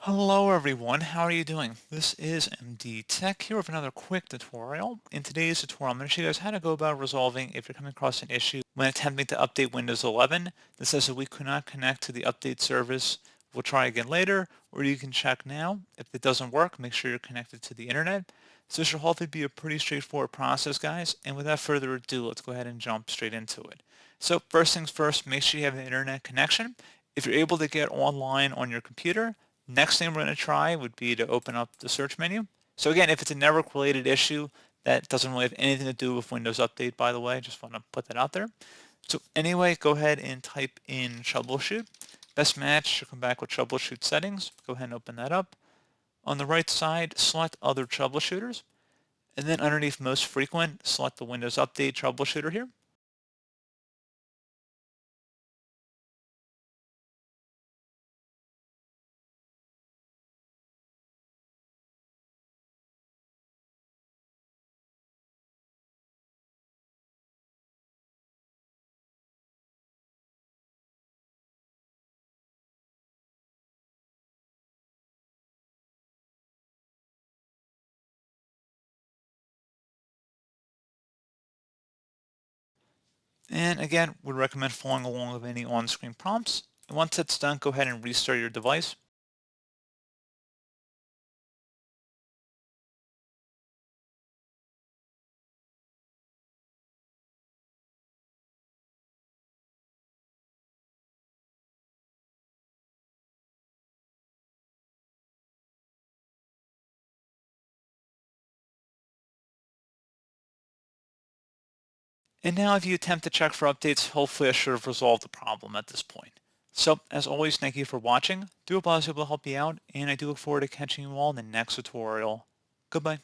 Hello everyone, how are you doing? This is MD Tech here with another quick tutorial. In today's tutorial, I'm going to show you guys how to go about resolving if you're coming across an issue when attempting to update Windows 11 that says that we could not connect to the update service. We'll try again later, or you can check now. If it doesn't work, make sure you're connected to the internet. So this should hopefully be a pretty straightforward process, guys. And without further ado, let's go ahead and jump straight into it. So first things first, make sure you have an internet connection. If you're able to get online on your computer, next thing we're going to try would be to open up the search menu. So again, if it's a network related issue, that doesn't really have anything to do with Windows Update, by the way. Just want to put that out there. So anyway, go ahead and type in troubleshoot. Best match should come back with troubleshoot settings. Go ahead and open that up. On the right side, select other troubleshooters. And then underneath most frequent, select the Windows Update troubleshooter here. And again, would recommend following along with any on-screen prompts. And once that's done, go ahead and restart your device. And now if you attempt to check for updates, hopefully I should have resolved the problem at this point. So, as always, thank you for watching. Do hope I was able to help you out, and I do look forward to catching you all in the next tutorial. Goodbye.